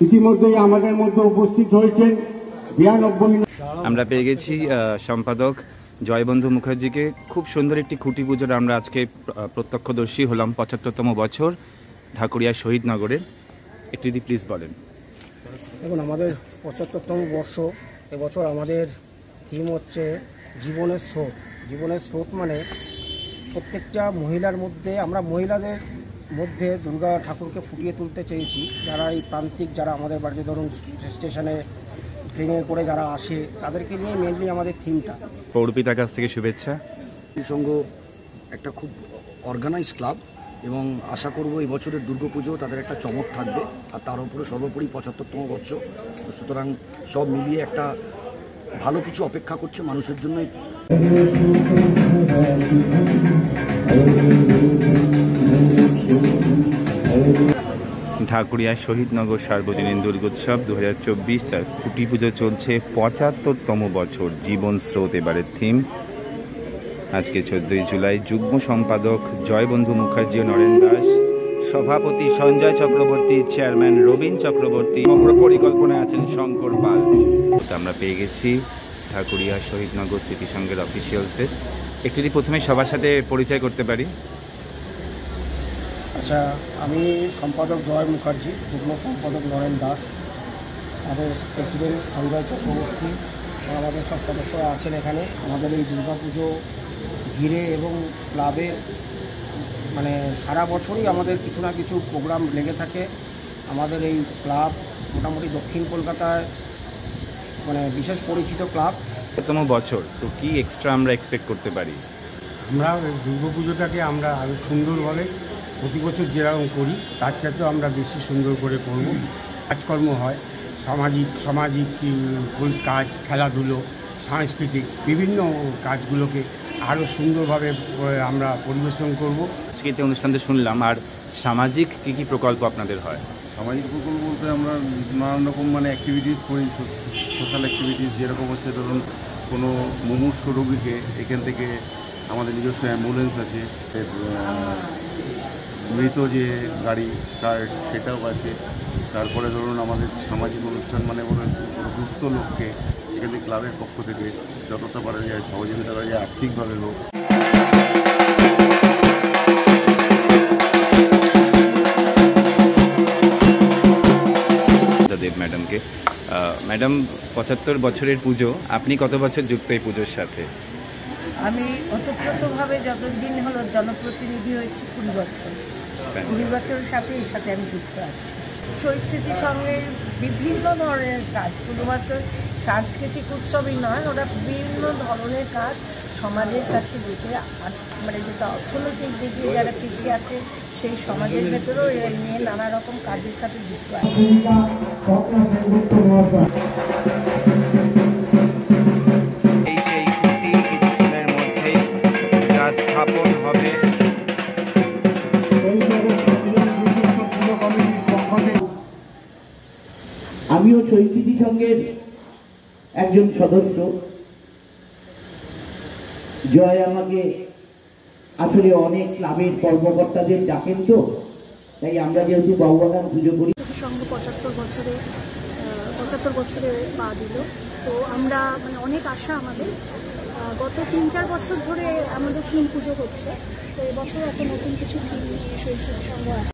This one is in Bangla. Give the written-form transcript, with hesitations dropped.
ইতিমধ্যেই আমাদের মধ্যে উপস্থিত হয়েছেন 92। আমরা পেয়ে গেছি সম্পাদক জয়বন্ধু মুখার্জিকে। খুব সুন্দর একটি খুঁটি পুজোর আমরা আজকে প্রত্যক্ষদর্শী হলাম। 75তম বছর ঢাকুরিয়া শহীদনগরের। একটু যদি প্লিজ বলেন। দেখুন, আমাদের 75তম বর্ষ। এবছর আমাদের থিম হচ্ছে জীবনের স্রোত। জীবনের স্রোত মানে প্রত্যেকটা মহিলার মধ্যে, আমরা মহিলাদের মধ্যে দুর্গা ঠাকুরকে ফুটিয়ে তুলতে চেয়েছি। যারা এই প্রান্তিক, যারা আমাদের বাড়িতে ধরুন স্টেশনে ট্রেনে করে যারা আসে, তাদেরকে নিয়ে মেনলি আমাদের থিমটা। পৌরপিতার কাছ থেকে শুভেচ্ছা। সংঘ একটা খুব অর্গানাইজ ক্লাব এবং আশা করব এই বছরের দুর্গাপুজো তাদের একটা চমক থাকবে। আর তার উপরে সর্বোপরি 75তম বছর, সুতরাং সব মিলিয়ে একটা ভালো কিছু অপেক্ষা করছে মানুষের জন্য। ঢাকুরিয়া শহীদনগর সার্বজনীন দুর্গোৎসব 2024, তার খুঁটি পুজো চলছে 75তম বছর। জীবন স্রোত এবারের থিম। আজকে 14ই জুলাই। যুগ্ম সম্পাদক জয়বন্ধু মুখার্জি ও নরেন দাস, সভাপতি সঞ্জয় চক্রবর্তী, চেয়ারম্যান রবীন চক্রবর্তী, সমগ্র পরিকল্পনায় আছেন শঙ্কর পাল। আমরা পেয়ে গেছি ঢাকুরিয়া শহীদনগর সিটি সংঘের অফিসিয়ালসের। একটু যদি প্রথমে সবার সাথে পরিচয় করতে পারি। আচ্ছা, আমি সম্পাদক জয় মুখার্জি, যুগ্ম সম্পাদক নরেন দাস, আমাদের প্রেসিডেন্ট সঞ্জয় চক্রবর্তী, আমাদের সব সদস্যরা আছেন এখানে। আমাদের এই দুর্গাপুজো ঘিরে এবং ক্লাবে মানে সারা বছরই আমাদের কিছু না কিছু প্রোগ্রাম লেগে থাকে। আমাদের এই ক্লাব মোটামুটি দক্ষিণ কলকাতায় মানে বিশেষ পরিচিত ক্লাব। প্রথম বছর তো কি এক্সট্রা আমরা এক্সপেক্ট করতে পারি? আমরা দুর্গাপুজোটাকে আমরা আরও সুন্দরভাবে প্রতি বছর যেরকম করি তার চাইতেও আমরা বেশি সুন্দর করে করব। কাজকর্ম হয়, সামাজিক কাজ, খেলাধুলো, সাংস্কৃতিক বিভিন্ন কাজগুলোকে আরও সুন্দরভাবে আমরা পরিবেশন করব। আজকে অনুষ্ঠানটা শুনলাম। আর সামাজিক কি কি প্রকল্প আপনাদের হয়? সামাজিক প্রকল্প বলতে আমরা নানান রকম অ্যাক্টিভিটিস করি, সোশ্যাল অ্যাক্টিভিটিস। যেরকম হচ্ছে ধরুন কোনো মুমূর্ষ রোগীকে এখান থেকে আমাদের নিজস্ব অ্যাম্বুলেন্স আছে, মৃত যে গাড়ি তার সেটাও আছে। তারপরে ধরুন আমাদের সামাজিক অনুষ্ঠান কোনো দুস্থ লোককে এখান থেকে ক্লাবের পক্ষ থেকে যতটা পারা যায় সহযোগিতা করা যায় আর্থিকভাবে হোক। দেব ম্যাডামকে। ম্যাডাম, 75 বছরের পুজো, আপনি কত বছর যুক্ত এই পুজোর সাথে? আমি ওতপ্রোতভাবে যতদিন হলো জনপ্রতিনিধি হয়েছি 20 বছর। 20 বছরের সাথে এর সাথে আমি যুক্ত আছি। শহীদ স্মৃতি সংঘের বিভিন্ন ধরনের কাজ, শুধুমাত্র সাংস্কৃতিক উৎসবই নয়, ওরা বিভিন্ন ধরনের কাজ সমাজের কাছে যেতে যেটা অর্থনৈতিক দিকে যারা পিছিয়ে আছে সেই সমাজের ভেতরেও এরা নিয়ে নানা রকম কাজের সাথে যুক্ত আছে। স্থাপন হবে। আমিও শহীদ স্মৃতি সংঘের একজন সদস্য। জয় আমাকে আসলে অনেক ক্লাবের কর্মকর্তাদের ডাকেন, তো তাই আমরা যেহেতু বাবুবাগান পুজো করি। সংঘ 75 বছরে পা দিল, তো আমরা অনেক আশা আমাদের। গত 3-4 বছর ধরে আমাদের থিম পুজো হচ্ছে, তো এবছর একটা নতুন কিছু থিম নিয়ে শহীদ স্মৃতি সংঘ আসছে।